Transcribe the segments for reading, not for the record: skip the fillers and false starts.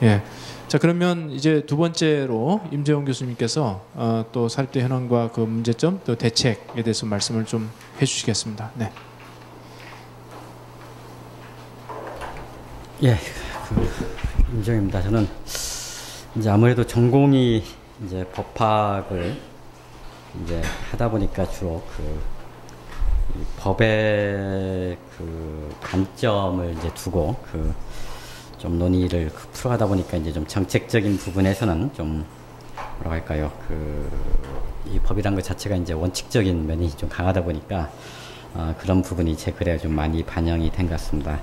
예. 자, 그러면 이제 두 번째로 임재용 교수님께서 또 사립대 현황과 그 문제점 또 대책에 대해서 말씀을 좀 해주시겠습니다. 네. 예, 임재용입니다. 저는 이제 아무래도 전공이 이제 법학을 이제 하다 보니까 주로 이 법의 그 관점을 이제 두고 좀 논의를 풀어가다 보니까 이제 좀 정책적인 부분에서는 좀 뭐라고 할까요? 이 법이란 것 자체가 이제 원칙적인 면이 좀 강하다 보니까 그런 부분이 제 글에 좀 많이 반영이 된 것 같습니다.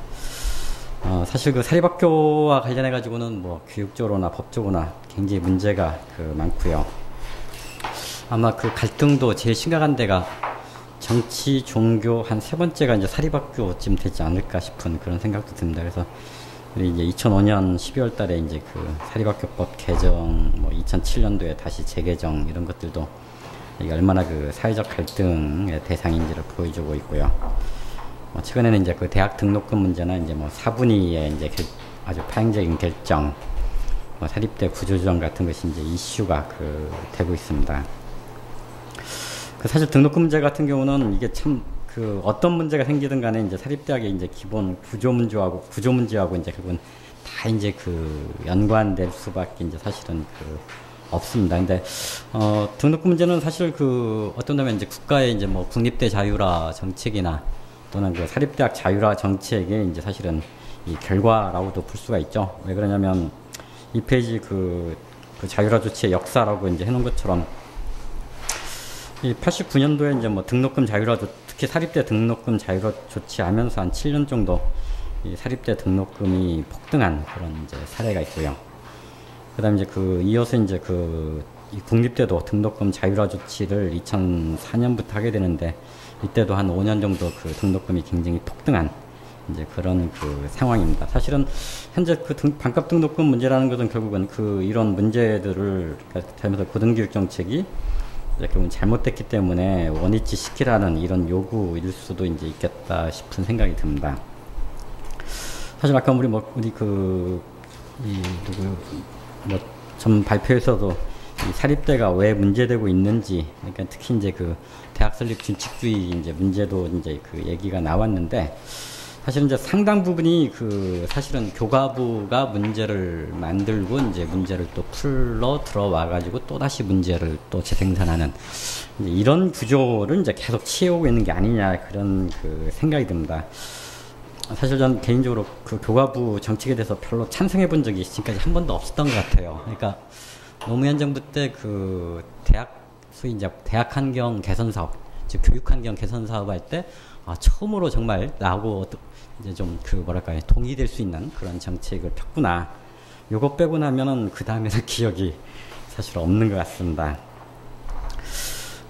사실 그 사립학교와 관련해 가지고는 뭐 교육적으로나 법적으로나 굉장히 문제가 많고요. 아마 그 갈등도 제일 심각한 데가 정치, 종교 한 세 번째가 이제 사립학교쯤 되지 않을까 싶은 그런 생각도 듭니다. 그래서 이제 2005년 12월 달에 이제 그 사립학교법 개정, 뭐 2007년도에 다시 재개정 이런 것들도 이게 얼마나 그 사회적 갈등의 대상인지를 보여주고 있고요. 최근에는 이제 그 대학 등록금 문제나 이제 뭐 사분위의 이제 아주 파행적인 결정, 뭐 사립대 구조조정 같은 것이 이제 이슈가 되고 있습니다. 사실 등록금 문제 같은 경우는 이게 참 어떤 문제가 생기든 간에 이제 사립대학의 이제 기본 구조 문제하고 이제 결국은 다 이제 연관될 수밖에 이제 사실은 없습니다. 근데 등록금 문제는 사실 어떤 면에 이제 국가의 이제 뭐 국립대 자율화 정책이나 또는 사립대학 자율화 정책의 이제 사실은 이 결과라고도 볼 수가 있죠. 왜 그러냐면 이 페이지 자율화 조치의 역사라고 이제 해놓은 것처럼 이 89년도에 이제 뭐 등록금 자율화 특히 사립대 등록금 자율화 조치하면서 한 7년 정도 이 사립대 등록금이 폭등한 그런 이제 사례가 있고요. 그다음에 이제 이어서 이제 이 국립대도 등록금 자율화 조치를 2004년부터 하게 되는데 이때도 한 5년 정도 등록금이 굉장히 폭등한 이제 그런 상황입니다. 사실은 현재 반값 등록금 문제라는 것은 결국은 이런 문제들을 하면서 고등교육 정책이 결국은 잘못됐기 때문에 원위치 시키라는 이런 요구일 수도 이제 있겠다 싶은 생각이 듭니다. 사실 아까 전 발표에서도 이 사립대가 왜 문제되고 있는지, 그러니까 특히 이제 대학 설립 준칙주의 이제 문제도 이제 얘기가 나왔는데, 사실은 이제 상당 부분이 사실은 교과부가 문제를 만들고 이제 문제를 또 풀러 들어와가지고 또 다시 문제를 또 재생산하는 이제 이런 구조를 이제 계속 취해오고 있는 게 아니냐 그런 생각이 듭니다. 사실 전 개인적으로 교과부 정책에 대해서 별로 찬성해 본 적이 지금까지 한 번도 없었던 것 같아요. 그러니까 노무현 정부 때 소위 이제 대학 환경 개선 사업, 즉 교육 환경 개선 사업 할 때 처음으로 정말 나하고 이제 좀 뭐랄까요, 동의될 수 있는 그런 정책을 폈구나. 요거 빼고 나면은 그 다음에는 기억이 사실 없는 것 같습니다.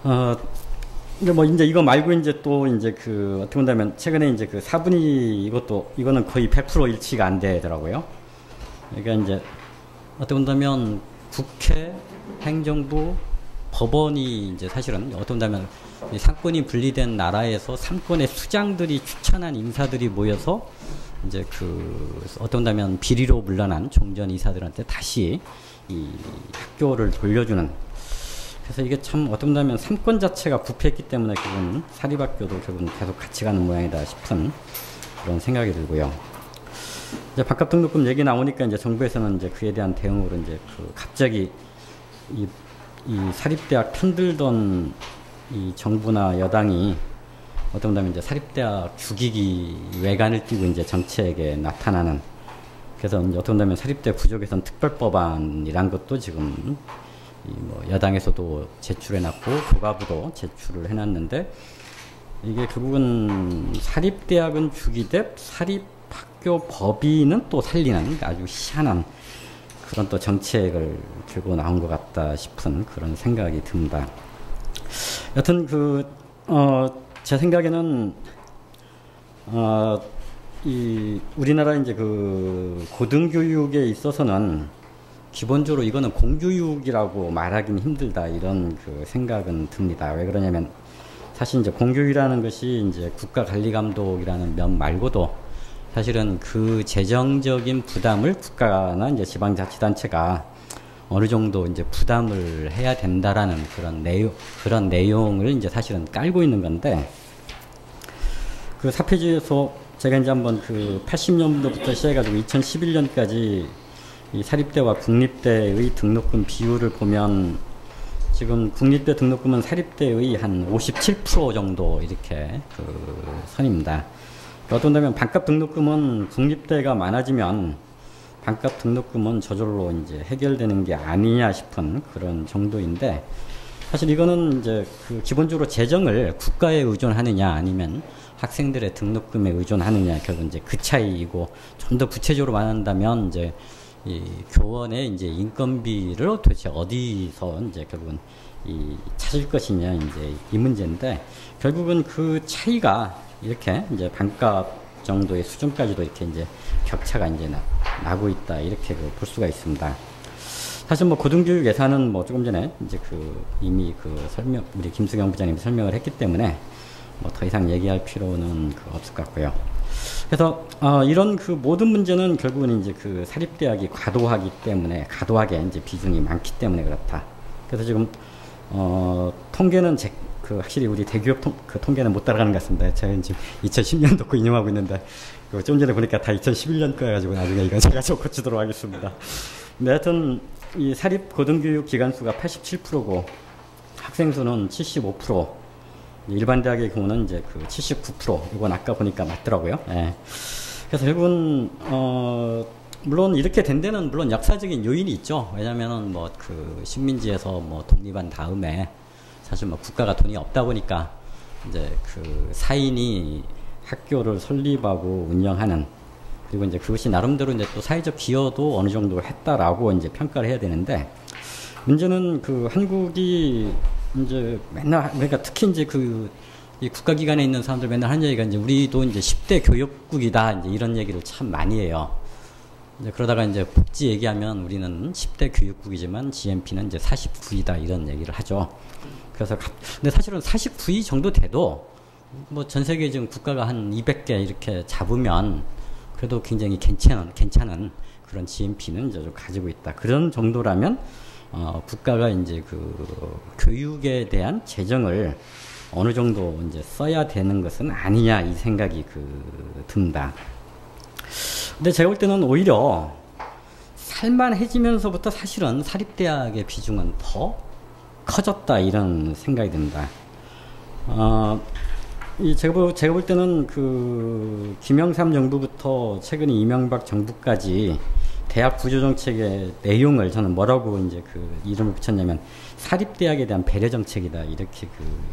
뭐 이제 이거 말고 이제 또 이제 어떻게 본다면 최근에 이제 사분위 이거는 거의 100% 일치가 안 되더라고요. 그러니까 이제 어떻게 본다면 국회, 행정부, 법원이 이제 사실은 어떻게 본다면 상권이 분리된 나라에서 상권의 수장들이 추천한 인사들이 모여서 이제 어떻게 본다면 비리로 물러난 종전 이사들한테 다시 이 학교를 돌려주는. 그래서 이게 참 어떻게 본다면 상권 자체가 부패했기 때문에 결국은 사립학교도 결국은 계속 같이 가는 모양이다 싶은 그런 생각이 들고요. 이제 반값 등록금 얘기 나오니까 이제 정부에서는 이제 그에 대한 대응으로 이제 갑자기 이 사립대학 편들던 이 정부나 여당이 어떻게 보면 이제 사립대학 죽이기 외관을 띠고 이제 정책에 나타나는, 그래서 이제 어떻게 보면 사립대 구조 개선 특별법안이란 것도 지금 뭐 여당에서도 제출해놨고 교과부도 제출을 해놨는데, 이게 결국은 사립대학은 죽이되 사립학교 법인은 또 살리는 아주 희한한 그런 또 정책을 들고 나온 것 같다 싶은 그런 생각이 듭니다. 여튼 제 생각에는 우리나라 이제 고등교육에 있어서는 기본적으로 이거는 공교육이라고 말하기는 힘들다 이런 생각은 듭니다. 왜 그러냐면 사실 이제 공교육이라는 것이 이제 국가관리감독이라는 면 말고도 사실은 그 재정적인 부담을 국가나 이제 지방자치단체가 어느 정도 이제 부담을 해야 된다라는 그런 내용을 이제 사실은 깔고 있는 건데, 그 4페이지에서 제가 이제 한번 그 80년도부터 시작해가지고 2011년까지 이 사립대와 국립대의 등록금 비율을 보면, 지금 국립대 등록금은 사립대의 한 57% 정도 이렇게 그 선입니다. 어떤다면 반값 등록금은 국립대가 많아지면 반값 등록금은 저절로 이제 해결되는 게 아니냐 싶은 그런 정도인데, 사실 이거는 이제 그 기본적으로 재정을 국가에 의존하느냐 아니면 학생들의 등록금에 의존하느냐, 결국 이제 그 차이이고, 좀 더 구체적으로 말한다면 이제 이 교원의 이제 인건비를 도대체 어디서 이제 결국은 찾을 것이냐, 이제 이 문제인데, 결국은 그 차이가 이렇게 이제 반값 정도의 수준까지도 이렇게 이제 격차가 이제 나고 있다, 이렇게 볼 수가 있습니다. 사실 뭐 고등교육 예산은 뭐 조금 전에 이제 이미 우리 김수경 부장님이 설명을 했기 때문에 뭐 더 이상 얘기할 필요는 없을 것 같고요. 그래서 이런 모든 문제는 결국은 이제 사립대학이 과도하게 이제 비중이 많기 때문에 그렇다. 그래서 지금 통계는 확실히 우리 대기업 통계는 못 따라가는 것 같습니다. 제가 지금 2010년도 거 인용하고 있는데, 좀 전에 보니까 다 2011년 거여가지고 나중에 이건 제가 좀 고치도록 하겠습니다. 근데 하여튼 이 사립 고등교육 기관 수가 87%고 학생 수는 75%, 일반 대학의 경우는 이제 79%, 이건 아까 보니까 맞더라고요. 예. 그래서 결국은 물론 이렇게 된 데는 물론 역사적인 요인이 있죠. 왜냐면은 식민지에서 독립한 다음에 사실 국가가 돈이 없다 보니까 이제 사인이 학교를 설립하고 운영하는, 그리고 이제 그것이 나름대로 이제 또 사회적 기여도 어느 정도 했다라고 이제 평가를 해야 되는데, 문제는 한국이 이제 맨날, 그러니까 특히 이제 이 국가기관에 있는 사람들 맨날 하는 얘기가 이제 우리도 이제 10대 교육국이다, 이제 이런 얘기를 참 많이 해요. 이제 그러다가 이제 복지 얘기하면 우리는 10대 교육국이지만 GNP는 이제 49위다, 이런 얘기를 하죠. 그래서 근데 사실은 49위 정도 돼도 뭐 전 세계 지금 국가가 한 200개 이렇게 잡으면 그래도 굉장히 괜찮은 그런 GNP는 이제 좀 가지고 있다. 그런 정도라면 국가가 이제 교육에 대한 재정을 어느 정도 이제 써야 되는 것은 아니냐, 이 생각이 듭니다. 근데 제가 볼 때는 오히려 살만해지면서부터 사실은 사립대학의 비중은 더 커졌다, 이런 생각이 듭니다. 제가 볼 때는 김영삼 정부부터 최근 이명박 정부까지 대학 구조정책의 내용을 저는 뭐라고 이제 이름을 붙였냐면 사립대학에 대한 배려 정책이다, 이렇게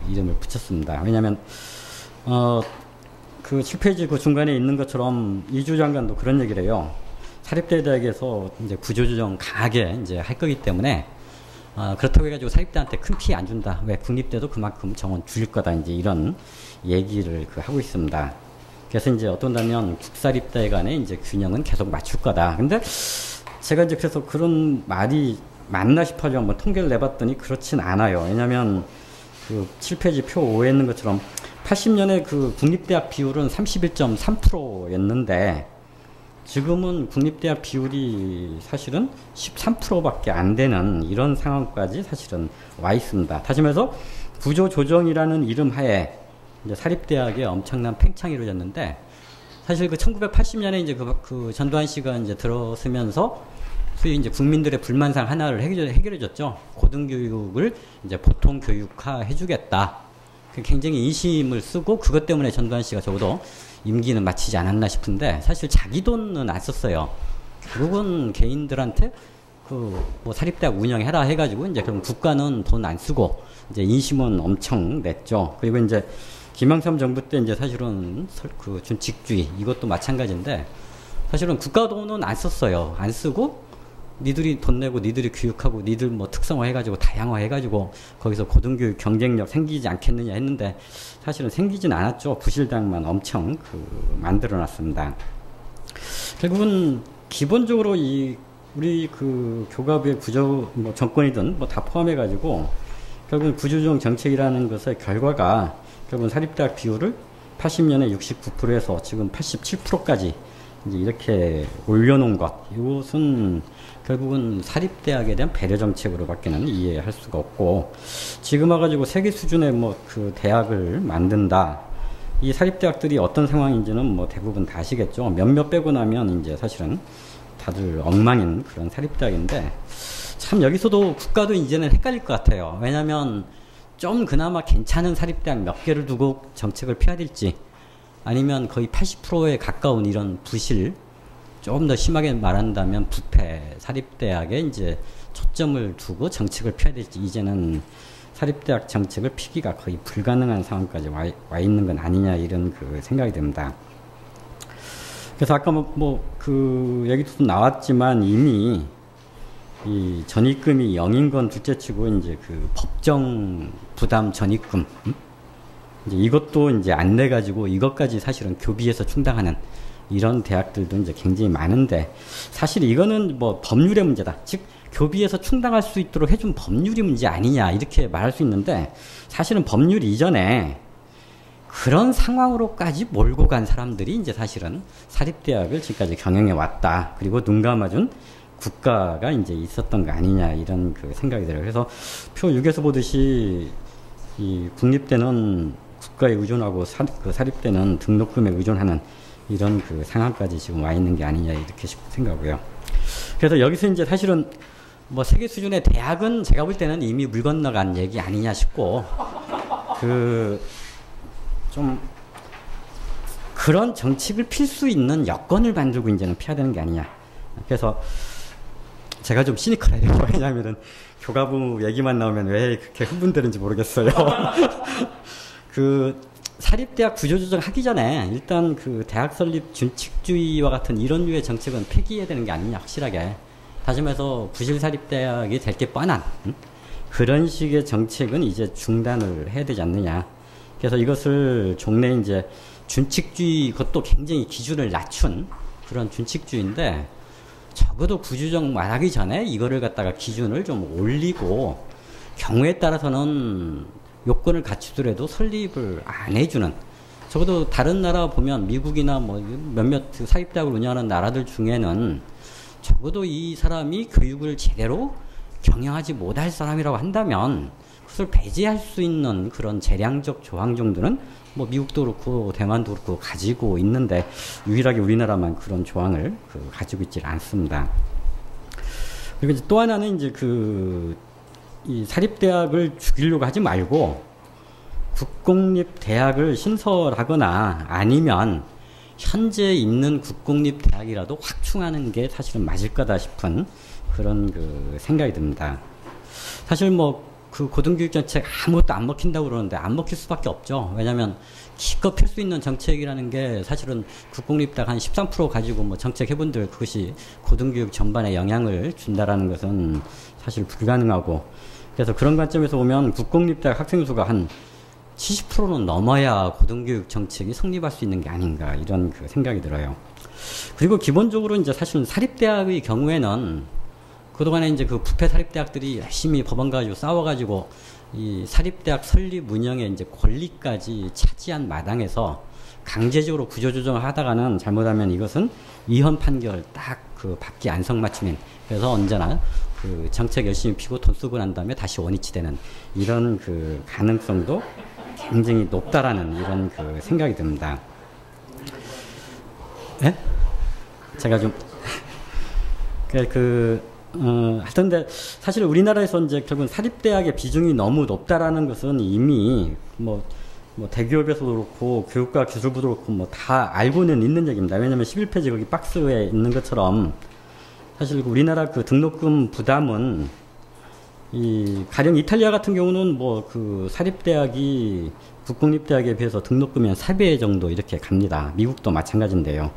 이름을 붙였습니다. 왜냐하면 7페이지 중간에 있는 것처럼 이주 장관도 그런 얘기를 해요. 사립대학에서 이제 구조조정 강하게 이제 할 거기 때문에 그렇다고 해가지고 사립대한테 큰 피해 안 준다. 왜? 국립대도 그만큼 정원 줄일 거다, 이제 이런 얘기를 하고 있습니다. 그래서 이제 어떤다면 국사립대 간의 이제 균형은 계속 맞출 거다. 근데 제가 이제 그래서 그런 말이 맞나 싶어서 한번 통계를 내봤더니 그렇진 않아요. 왜냐면 7페이지 표 5에 있는 것처럼 80년에 국립대학 비율은 31.3%였는데 지금은 국립대학 비율이 사실은 13%밖에 안 되는 이런 상황까지 사실은 와 있습니다. 다시 말해서 구조조정이라는 이름 하에 이제 사립대학에 엄청난 팽창이 이루어졌는데, 사실 1980년에 이제 전두환 씨가 이제 들어서면서 소위 이제 국민들의 불만사항 하나를 해결해줬죠. 고등교육을 이제 보통 교육화 해주겠다. 굉장히 인심을 쓰고, 그것 때문에 전두환 씨가 적어도 임기는 마치지 않았나 싶은데, 사실 자기 돈은 안 썼어요. 결국은 개인들한테 뭐 사립대학 운영해라 해가지고 이제 그럼 국가는 돈 안 쓰고 이제 인심은 엄청 냈죠. 그리고 이제 김영삼 정부 때 이제 사실은 준 직주의, 이것도 마찬가지인데 사실은 국가 돈은 안 썼어요. 안 쓰고 니들이 돈 내고 니들이 교육하고 니들 뭐 특성화 해가지고 다양화 해가지고 거기서 고등교육 경쟁력 생기지 않겠느냐 했는데 사실은 생기진 않았죠. 부실당만 엄청 만들어 놨습니다. 결국은 기본적으로 우리 교과부의 뭐 정권이든 뭐 다 포함해가지고 결국은 구조조정 정책이라는 것의 결과가 결국은 사립대학 비율을 80년에 69%에서 지금 87%까지 이제 이렇게 올려놓은 것, 이것은 결국은 사립대학에 대한 배려 정책으로밖에는 이해할 수가 없고, 지금 와가지고 세계 수준의 뭐 그 대학을 만든다. 이 사립대학들이 어떤 상황인지는 뭐 대부분 다 아시겠죠. 몇몇 빼고 나면 이제 사실은 다들 엉망인 그런 사립대학인데, 참 여기서도 국가도 이제는 헷갈릴 것 같아요. 왜냐하면 좀 그나마 괜찮은 사립대학 몇 개를 두고 정책을 펴야 될지, 아니면 거의 80%에 가까운 이런 부실, 좀 더 심하게 말한다면 부패 사립대학에 이제 초점을 두고 정책을 펴야 될지, 이제는 사립대학 정책을 피기가 거의 불가능한 상황까지 와 있는 건 아니냐, 이런 그 생각이 듭니다. 그래서 아까 그 얘기도 나왔지만 이미 이 전입금이 0인 건 둘째치고 이제 그 법정 부담 전입금, 이제 이것도 이제 안 내 가지고 이것까지 사실은 교비에서 충당하는 이런 대학들도 이제 굉장히 많은데, 사실 이거는 뭐 법률의 문제다. 즉 교비에서 충당할 수 있도록 해준 법률이 문제 아니냐, 이렇게 말할 수 있는데, 사실은 법률 이전에 그런 상황으로까지 몰고 간 사람들이 이제 사실은 사립대학을 지금까지 경영해 왔다. 그리고 눈 감아준 국가가 이제 있었던 거 아니냐, 이런 그 생각이 들어요. 그래서 표 6에서 보듯이 이 국립대는 국가에 의존하고 사립대는 등록금에 의존하는 이런 그 상황까지 지금 와 있는 게 아니냐, 이렇게 생각하고요. 그래서 여기서 이제 사실은 뭐 세계 수준의 대학은 제가 볼 때는 이미 물 건너간 얘기 아니냐 싶고, 좀 그런 정책을 필 수 있는 여건을 만들고 이제는 피해야 되는 게 아니냐. 그래서 제가 좀 시니컬해요. 왜냐하면은 교과부 얘기만 나오면 왜 그렇게 흥분되는지 모르겠어요. 그 사립대학 구조조정 하기 전에 일단 그 대학 설립 준칙주의와 같은 이런 류의 정책은 폐기해야 되는 게 아니냐, 확실하게. 다시 말해서 부실 사립대학이 될 게 뻔한 그런 식의 정책은 이제 중단을 해야 되지 않느냐. 그래서 이것을 종래 이제 준칙주의, 그것도 굉장히 기준을 낮춘 그런 준칙주의인데, 적어도 구조조정 말하기 전에 이거를 갖다가 기준을 좀 올리고, 경우에 따라서는 요건을 갖추더라도 설립을 안 해주는, 적어도 다른 나라 보면 미국이나 뭐 몇몇 사립대학을 운영하는 나라들 중에는 적어도 이 사람이 교육을 제대로 경영하지 못할 사람이라고 한다면 그것을 배제할 수 있는 그런 재량적 조항 정도는 뭐 미국도 그렇고 대만도 그렇고 가지고 있는데, 유일하게 우리나라만 그런 조항을 가지고 있지 않습니다. 그리고 이제 또 하나는 이제 이 사립대학을 죽이려고 하지 말고 국공립대학을 신설하거나 아니면 현재 있는 국공립대학이라도 확충하는 게 사실은 맞을 거다 싶은 그런 그 생각이 듭니다. 사실 뭐 그 고등교육 정책 아무것도 안 먹힌다고 그러는데 안 먹힐 수밖에 없죠. 왜냐하면 기껏 펼 수 있는 정책이라는 게 사실은 국공립대학 한 13% 가지고 뭐 정책해본들 그것이 고등교육 전반에 영향을 준다라는 것은 사실 불가능하고, 그래서 그런 관점에서 보면 국공립대학 학생 수가 한 70%는 넘어야 고등교육 정책이 성립할 수 있는 게 아닌가, 이런 그 생각이 들어요. 그리고 기본적으로 이제 사실은 사립대학의 경우에는 그동안에 이제 그 부패 사립대학들이 열심히 법원 가지고 싸워가지고 이 사립대학 설립 운영의 이제 권리까지 차지한 마당에서 강제적으로 구조조정을 하다가는 잘못하면 이것은 위헌 판결 딱 그 받기 안성맞춤인, 그래서 언제나 그 정책 열심히 피고 돈 쓰고 난 다음에 다시 원위치 되는 이런 그 가능성도 굉장히 높다라는 이런 그 생각이 듭니다. 예? 제가 좀 하여튼데 사실 우리나라에서 이제 결국은 사립대학의 비중이 너무 높다라는 것은 이미 뭐 대기업에서도 그렇고 교육과 기술부도 그렇고 뭐 다 알고는 있는 얘기입니다. 왜냐하면 11페이지 거기 박스에 있는 것처럼 사실 우리나라 그 등록금 부담은 가령 이탈리아 같은 경우는 뭐 그 사립대학이 국공립대학에 비해서 등록금이 한 4배 정도 이렇게 갑니다. 미국도 마찬가지인데요.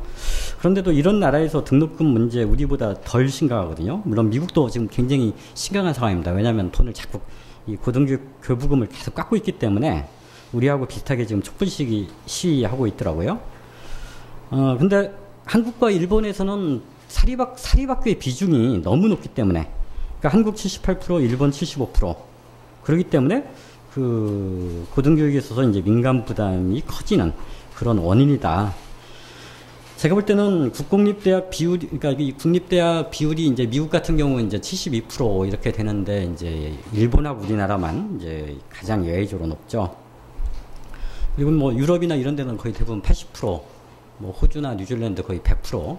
그런데도 이런 나라에서 등록금 문제 우리보다 덜 심각하거든요. 물론 미국도 지금 굉장히 심각한 상황입니다. 왜냐하면 돈을 자꾸 이 고등교육 교부금을 계속 깎고 있기 때문에 우리하고 비슷하게 지금 촛불 시위하고 있더라고요. 근데 한국과 일본에서는 사립학교의 비중이 너무 높기 때문에, 그러니까 한국 78%, 일본 75%. 그렇기 때문에 고등교육에 있어서 이제 민간 부담이 커지는 그런 원인이다. 제가 볼 때는 국공립대학 비율이, 그러니까 이 국립대학 비율이 이제 미국 같은 경우는 이제 72% 이렇게 되는데, 이제 일본하고 우리나라만 이제 가장 예외적으로 높죠. 그리고 뭐 유럽이나 이런 데는 거의 대부분 80%, 뭐 호주나 뉴질랜드 거의 100%,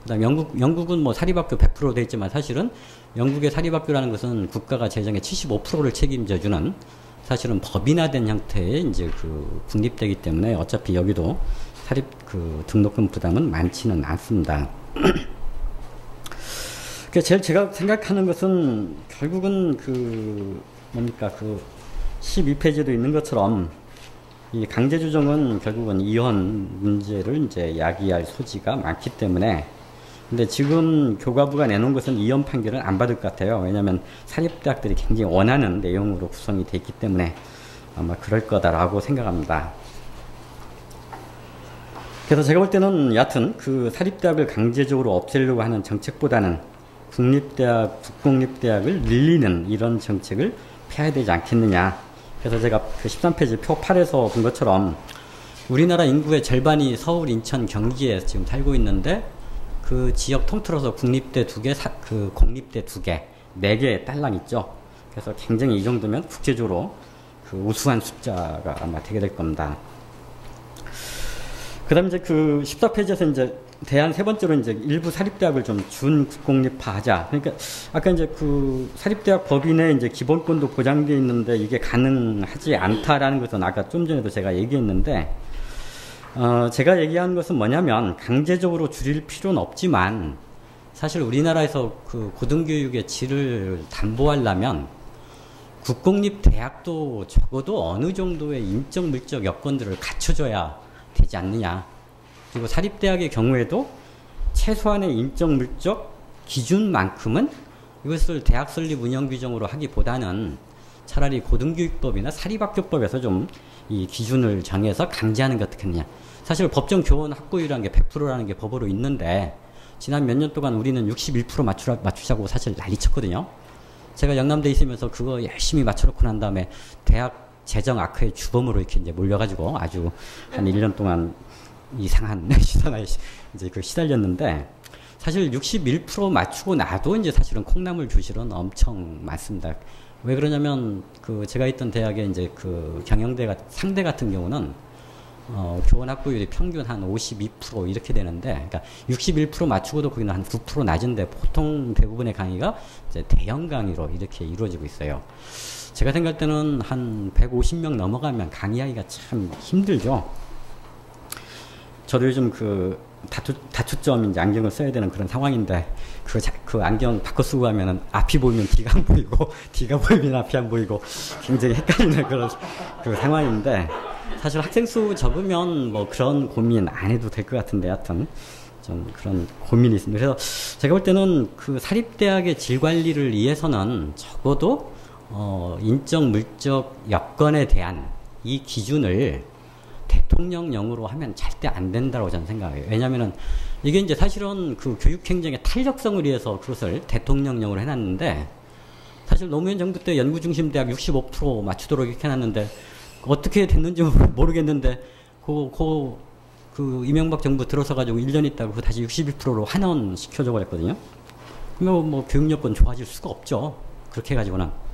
그다음 영국은 뭐 사립학교 100% 돼 있지만 사실은 영국의 사립학교라는 것은 국가가 재정의 75%를 책임져주는 사실은 법인화된 형태의 이제 그 국립대이기 때문에 어차피 여기도 사립 그 등록금 부담은 많지는 않습니다. 그 제일 제가 생각하는 것은 결국은 그 뭡니까 그 12페이지에도 있는 것처럼 이 강제조정은 결국은 이혼 문제를 이제 야기할 소지가 많기 때문에, 근데 지금 교과부가 내놓은 것은 이혼 판결을 안 받을 것 같아요. 왜냐하면 사립대학들이 굉장히 원하는 내용으로 구성이 되어 있기 때문에 아마 그럴 거다라고 생각합니다. 그래서 제가 볼 때는 여하튼 그 사립대학을 강제적으로 없애려고 하는 정책보다는 국립대학, 국공립대학을 늘리는 이런 정책을 펴야 되지 않겠느냐. 그래서 제가 그 13페이지 표 8에서 본 것처럼 우리나라 인구의 절반이 서울, 인천, 경기에 지금 살고 있는데 그 지역 통틀어서 국립대 2개, 그 공립대 2개, 4개 딸랑 있죠. 그래서 굉장히 이 정도면 국제적으로 그 우수한 숫자가 아마 되게 될 겁니다. 그 다음에 이제 그 14페이지에서 이제 대안 세 번째로 이제 일부 사립대학을 좀 준국공립화 하자. 그러니까 아까 이제 그 사립대학 법인의 이제 기본권도 보장되어 있는데 이게 가능하지 않다라는 것은 아까 좀 전에도 제가 얘기했는데, 제가 얘기한 것은 뭐냐면 강제적으로 줄일 필요는 없지만 사실 우리나라에서 그 고등교육의 질을 담보하려면 국공립 대학도 적어도 어느 정도의 인적 물적 여건들을 갖춰줘야 되지 않느냐. 그리고 사립대학의 경우에도 최소한의 인적 물적 기준만큼은 이것을 대학 설립 운영 규정으로 하기보다는 차라리 고등교육법이나 사립학교법에서 좀 이 기준을 정해서 강제하는 게 어떻겠느냐. 사실 법정 교원 학부율이라는 게 100%라는 게 법으로 있는데 지난 몇 년 동안 우리는 61% 맞추자고 사실 난리쳤거든요. 제가 영남대에 있으면서 그거 열심히 맞춰놓고 난 다음에 대학 재정 악화의 주범으로 이렇게 이제 몰려가지고 아주 한 1년 동안 이상한 시선에 이제 그 시달렸는데, 사실 61% 맞추고 나도 이제 사실은 콩나물 주실은 엄청 많습니다. 왜 그러냐면 그 제가 있던 대학의 이제 그 경영대 상대 같은 경우는 교원 학부율이 평균 한 52% 이렇게 되는데, 그러니까 61% 맞추고도 거기는 한 9% 낮은데 보통 대부분의 강의가 이제 대형 강의로 이렇게 이루어지고 있어요. 제가 생각할 때는 한 150명 넘어가면 강의하기가 참 힘들죠. 저도 요즘 그 다투점 이제 안경을 써야 되는 그런 상황인데 그 안경 바꿔 쓰고 하면은 앞이 보이면 뒤가 안 보이고 뒤가 보이면 앞이 안 보이고 굉장히 헷갈리는 그런 그 상황인데, 사실 학생 수 적으면 뭐 그런 고민 안 해도 될 것 같은데 하여튼 좀 그런 고민이 있습니다. 그래서 제가 볼 때는 그 사립대학의 질 관리를 위해서는 적어도 인적 물적 여건에 대한 이 기준을 대통령령으로 하면 절대 안 된다고 저는 생각해요. 왜냐면은 이게 이제 사실은 그 교육행정의 탄력성을 위해서 그것을 대통령령으로 해놨는데, 사실 노무현 정부 때 연구중심대학 65% 맞추도록 이렇게 해놨는데 어떻게 됐는지 모르겠는데 그 이명박 정부 들어서가지고 1년 있다가 그 다시 61%로 환원 시켜줘 버렸거든요. 그러면 뭐 교육여건 좋아질 수가 없죠. 그렇게 해가지고는.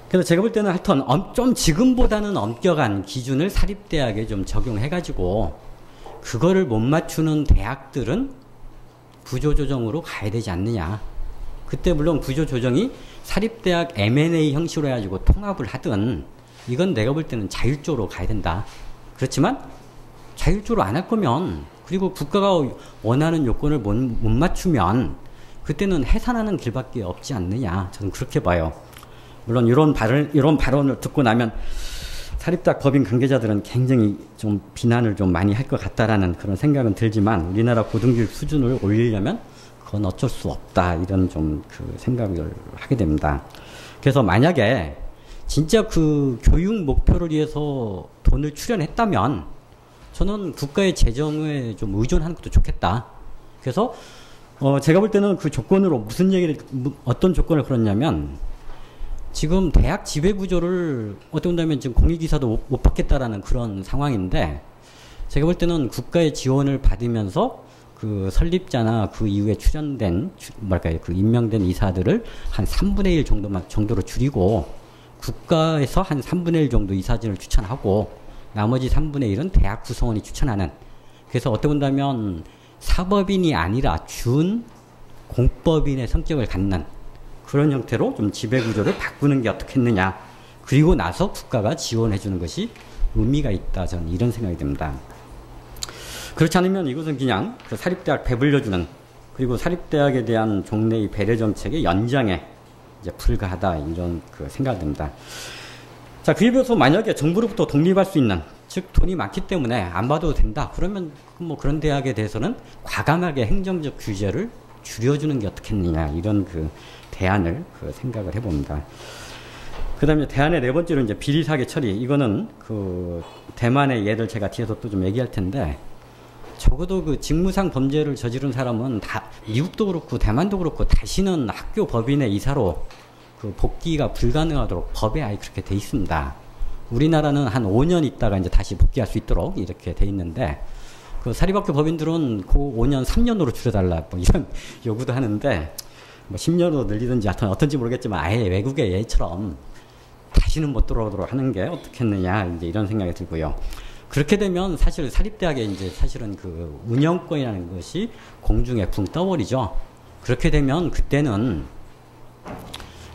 그래서 제가 볼 때는 하여튼 좀 지금보다는 엄격한 기준을 사립대학에 좀 적용해가지고 그거를 못 맞추는 대학들은 구조조정으로 가야 되지 않느냐. 그때 물론 구조조정이 사립대학 M&A 형식으로 해가지고 통합을 하든 이건 내가 볼 때는 자율적으로 가야 된다. 그렇지만 자율적으로 안 할 거면, 그리고 국가가 원하는 요건을 못 맞추면 그때는 해산하는 길밖에 없지 않느냐. 저는 그렇게 봐요. 물론 이런 발언을 듣고 나면 사립대학 법인 관계자들은 굉장히 좀 비난을 좀 많이 할 것 같다라는 그런 생각은 들지만, 우리나라 고등교육 수준을 올리려면 그건 어쩔 수 없다, 이런 좀 그 생각을 하게 됩니다. 그래서 만약에 진짜 그 교육 목표를 위해서 돈을 출연했다면 저는 국가의 재정에 좀 의존하는 것도 좋겠다. 그래서 제가 볼 때는 그 조건으로 어떤 조건을 걸었냐면, 지금 대학 지배 구조를 어떻게 본다면 지금 공익이사도 못 받겠다라는 그런 상황인데, 제가 볼 때는 국가의 지원을 받으면서 그 설립자나 그 이후에 출연된 뭐랄까요 그 임명된 이사들을 한 3분의 1 정도로 줄이고 국가에서 한 3분의 1 정도 이사진을 추천하고 나머지 3분의 1은 대학 구성원이 추천하는, 그래서 어떻게 본다면 사법인이 아니라 준 공법인의 성격을 갖는 그런 형태로 좀 지배구조를 바꾸는 게 어떻겠느냐. 그리고 나서 국가가 지원해 주는 것이 의미가 있다. 저는 이런 생각이 듭니다. 그렇지 않으면 이것은 그냥 그 사립대학 배불려주는, 그리고 사립대학에 대한 종래의 배려 정책의 연장에 이제 불과하다. 이런 그 생각이 듭니다. 자, 그에 비해서 만약에 정부로부터 독립할 수 있는, 즉 돈이 많기 때문에 안 봐도 된다. 그러면 뭐 그런 대학에 대해서는 과감하게 행정적 규제를 줄여주는 게 어떻겠느냐. 이런 그 대안을 그 생각을 해봅니다. 그 다음에 대안의 네 번째로 이제 비리사개 처리. 이거는 그 대만의 예를 제가 뒤에서 또 좀 얘기할 텐데, 적어도 그 직무상 범죄를 저지른 사람은 다 미국도 그렇고 대만도 그렇고 다시는 학교 법인의 이사로 그 복귀가 불가능하도록 법에 아예 그렇게 돼 있습니다. 우리나라는 한 5년 있다가 이제 다시 복귀할 수 있도록 이렇게 돼 있는데, 그 사립학교 법인들은 그 5년 3년으로 줄여달라 뭐 이런 요구도 하는데, 뭐 10년으로 늘리든지 하여튼 어떤지 모르겠지만 아예 외국의 예처럼 다시는 못 돌아오도록 하는 게 어떻겠느냐, 이제 이런 생각이 들고요. 그렇게 되면 사실 사립대학에 이제 사실은 그 운영권이라는 것이 공중에 붕 떠버리죠. 그렇게 되면 그때는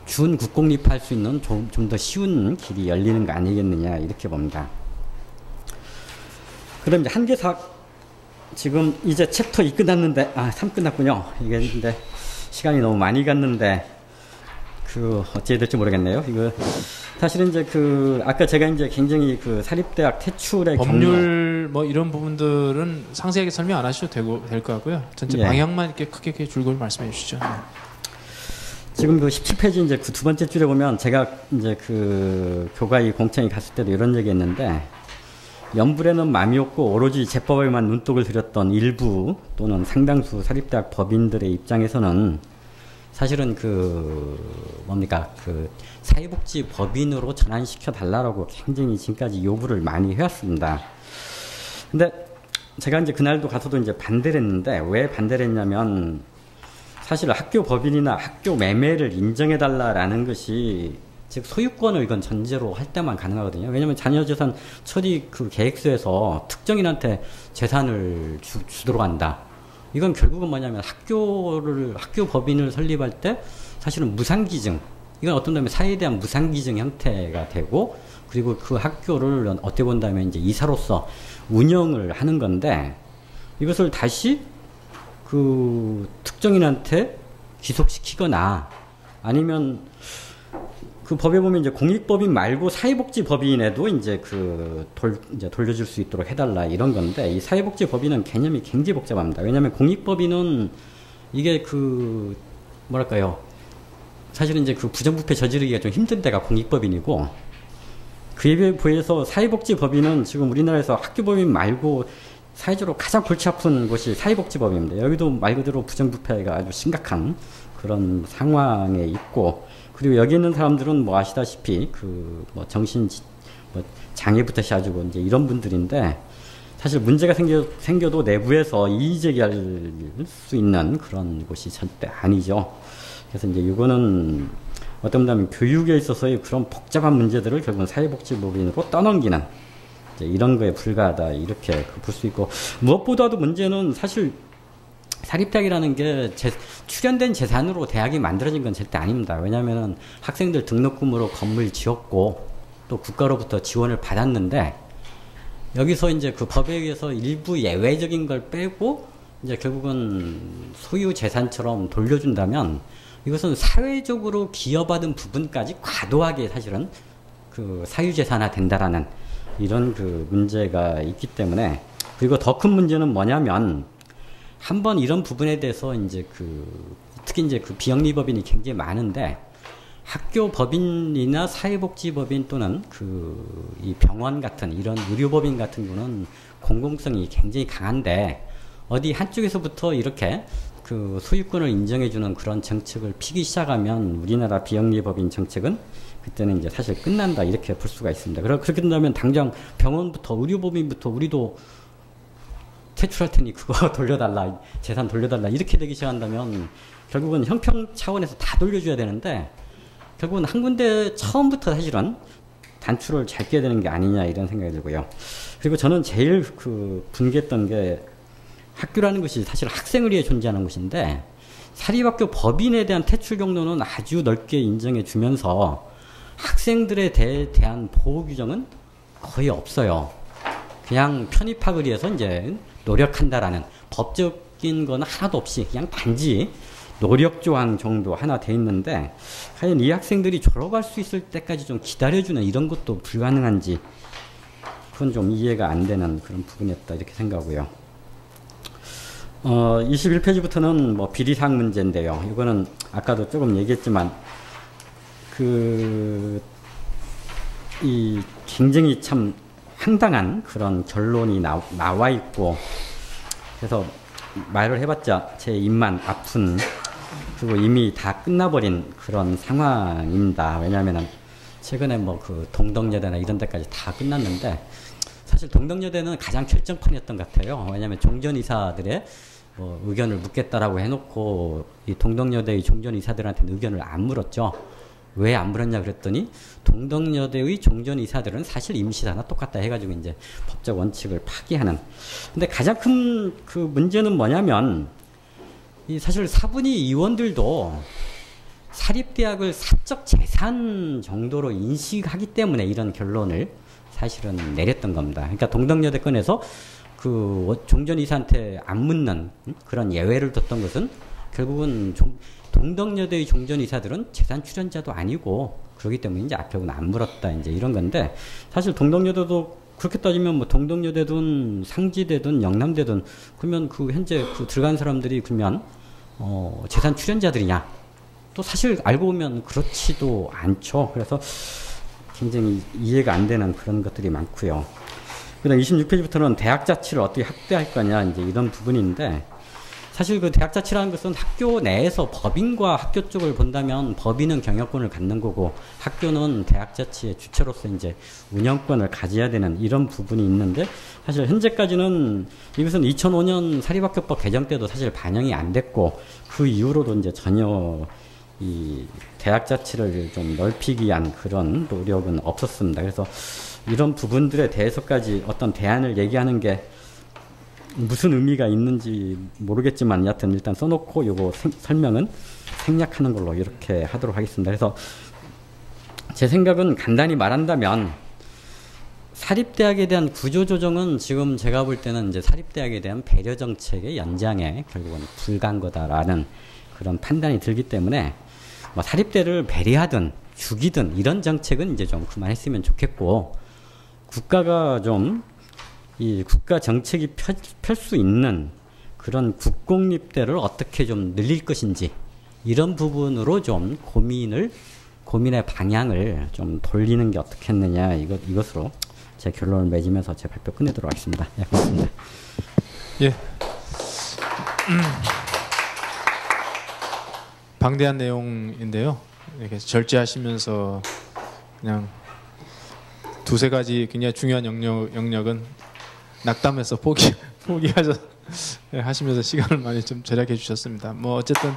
준 국공립할 수 있는 좀 더 쉬운 길이 열리는 거 아니겠느냐, 이렇게 봅니다. 그럼 이제 한계사학, 지금 이제 챕터 2 끝났는데, 3 끝났군요. 이게 근데 시간이 너무 많이 갔는데, 그, 어찌해야 될지 모르겠네요. 이거, 사실은 이제 그, 아까 제가 이제 굉장히 그 사립대학 퇴출의 법률 뭐 이런 부분들은 상세하게 설명 안 하셔도 될 것 같고요. 전체 예. 방향만 이렇게 크게 줄거리 말씀해 주시죠. 네. 지금 그 17페이지 이제 그 두 번째 줄에 보면 제가 이제 그 교가위 공청회 갔을 때도 이런 얘기 했는데, 연불에는 마음이 없고 오로지 제법에만 눈독을 들였던 일부 또는 상당수 사립대학 법인들의 입장에서는 사실은 그 뭡니까 그 사회복지 법인으로 전환시켜 달라고 굉장히 지금까지 요구를 많이 해왔습니다. 근데 제가 이제 그날도 가서도 이제 반대를 했는데, 왜 반대를 했냐면 사실 학교 법인이나 학교 매매를 인정해 달라라는 것이, 즉 소유권을 이건 전제로 할 때만 가능하거든요. 왜냐하면 자녀재산 처리 그 계획서에서 특정인한테 재산을 주도록 한다. 이건 결국은 뭐냐면 학교 법인을 설립할 때 사실은 무상기증, 이건 어떤 다음에 사회에 대한 무상기증 형태가 되고, 그리고 그 학교를 어떻게 본다면 이제 이사로서 운영을 하는 건데, 이것을 다시 그 특정인한테 귀속시키거나 아니면 그 법에 보면 이제 공익법인 말고 사회복지법인에도 이제 이제 돌려줄 수 있도록 해달라, 이런 건데, 이 사회복지법인은 개념이 굉장히 복잡합니다. 왜냐하면 공익법인은 이게 그 뭐랄까요, 사실은 이제 그 부정부패 저지르기가 좀 힘든 데가 공익법인이고, 그에 비해서 사회복지법인은 지금 우리나라에서 학교법인 말고 사회적으로 가장 골치 아픈 곳이 사회복지법인입니다. 여기도 말 그대로 부정부패가 아주 심각한 그런 상황에 있고, 그리고 여기 있는 사람들은 뭐 아시다시피 그 뭐 정신 뭐 장애부터 시작하고 이제 이런 분들인데, 사실 문제가 생겨도 내부에서 이의 제기할 수 있는 그런 곳이 절대 아니죠. 그래서 이제 이거는 어떤 면하면 교육에 있어서의 그런 복잡한 문제들을 결국은 사회복지법인으로 떠넘기는 이제 이런 거에 불과하다, 이렇게 볼 수 있고, 무엇보다도 문제는 사실 사립대학이라는 게 출연된 재산으로 대학이 만들어진 건 절대 아닙니다. 왜냐하면 학생들 등록금으로 건물 지었고 또 국가로부터 지원을 받았는데, 여기서 이제 그 법에 의해서 일부 예외적인 걸 빼고 이제 결국은 소유 재산처럼 돌려준다면, 이것은 사회적으로 기여받은 부분까지 과도하게 사실은 그 사유재산화 된다라는 이런 그 문제가 있기 때문에, 그리고 더 큰 문제는 뭐냐면, 한번 이런 부분에 대해서 이제 특히 이제 그 비영리법인이 굉장히 많은데, 학교 법인이나 사회복지법인 또는 이 병원 같은 이런 의료법인 같은 경우는 공공성이 굉장히 강한데, 어디 한쪽에서부터 이렇게 그 소유권을 인정해주는 그런 정책을 피기 시작하면 우리나라 비영리법인 정책은 그때는 이제 사실 끝난다, 이렇게 볼 수가 있습니다. 그렇게 된다면 당장 병원부터 의료법인부터 우리도 퇴출할 테니 그거 돌려달라, 재산 돌려달라 이렇게 되기 시작한다면 결국은 형평 차원에서 다 돌려줘야 되는데 결국은 한 군데 처음부터 사실은 단추를 잘 껴야 되는 게 아니냐 이런 생각이 들고요. 그리고 저는 제일 그 분개했던 게 학교라는 것이 사실 학생을 위해 존재하는 것인데 사립학교 법인에 대한 퇴출 경로는 아주 넓게 인정해 주면서 학생들에 대한 보호 규정은 거의 없어요. 그냥 편입학을 위해서 이제 노력한다라는 법적인 건 하나도 없이 그냥 단지 노력 조항 정도 하나 돼 있는데 과연 이 학생들이 졸업할 수 있을 때까지 좀 기다려주는 이런 것도 불가능한지 그건 좀 이해가 안 되는 그런 부분이었다 이렇게 생각하고요. 21페이지부터는 뭐 비리사항 문제인데요. 이거는 아까도 조금 얘기했지만 이 굉장히 참 황당한 그런 결론이 나와 있고 그래서 말을 해봤자 제 입만 아픈 그리고 이미 다 끝나버린 그런 상황입니다. 왜냐하면 최근에 뭐 그 동덕여대나 이런 데까지 다 끝났는데 사실 동덕여대는 가장 결정판이었던 것 같아요. 왜냐하면 종전이사들의 뭐 의견을 묻겠다라고 해놓고 이 동덕여대의 종전이사들한테는 의견을 안 물었죠. 왜 안 물었냐 그랬더니 동덕여대의 종전이사들은 사실 임시사나 똑같다 해가지고 이제 법적 원칙을 파기하는. 근데 가장 큰 그 문제는 뭐냐면 이 사실 사분위 의원들도 사립대학을 사적 재산 정도로 인식하기 때문에 이런 결론을 사실은 내렸던 겁니다. 그러니까 동덕여대 건에서 그 종전이사한테 안 묻는 그런 예외를 뒀던 것은 결국은 동덕여대의 종전이사들은 재산 출연자도 아니고 그렇기 때문에 이제 결국은 안 물었다 이제 이런 건데 사실 동덕여대도 그렇게 따지면 뭐 동덕여대든 상지대든 영남대든 그러면 그 현재 그 들어간 사람들이 그러면 재산 출연자들이냐 또 사실 알고 보면 그렇지도 않죠. 그래서 굉장히 이해가 안 되는 그런 것들이 많고요. 그다음 26페이지부터는 대학 자치를 어떻게 확대할 거냐 이제 이런 부분인데 사실 그 대학 자치라는 것은 학교 내에서 법인과 학교 쪽을 본다면 법인은 경영권을 갖는 거고 학교는 대학 자치의 주체로서 이제 운영권을 가져야 되는 이런 부분이 있는데 사실 현재까지는 이것은 2005년 사립학교법 개정 때도 사실 반영이 안 됐고 그 이후로도 이제 전혀 이 대학 자치를 좀 넓히기 위한 그런 노력은 없었습니다. 그래서 이런 부분들에 대해서까지 어떤 대안을 얘기하는 게 무슨 의미가 있는지 모르겠지만 여하튼 일단 써놓고 요거 설명은 생략하는 걸로 이렇게 하도록 하겠습니다. 그래서 제 생각은 간단히 말한다면 사립대학에 대한 구조조정은 지금 제가 볼 때는 이제 사립대학에 대한 배려 정책의 연장에 결국은 불과한 거다라는 그런 판단이 들기 때문에 뭐 사립대를 배려하든 죽이든 이런 정책은 이제 좀 그만했으면 좋겠고 국가가 좀 이 국가 정책이 펼 수 있는 그런 국공립대를 어떻게 좀 늘릴 것인지 이런 부분으로 좀 고민의 방향을 좀 돌리는 게 어떻겠느냐 이것으로 제 결론을 맺으면서 제 발표 끝내도록 하겠습니다. 예, 고맙습니다. 예. 방대한 내용인데요. 이렇게 절제하시면서 그냥 두세 가지 굉장히 중요한 영역은 낙담해서 하시면서 시간을 많이 좀 절약해 주셨습니다. 뭐 어쨌든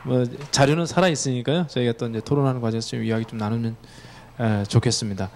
뭐 자료는 살아 있으니까요. 저희가 또 이제 토론하는 과정에서 좀 이야기 좀 나누면 좋겠습니다.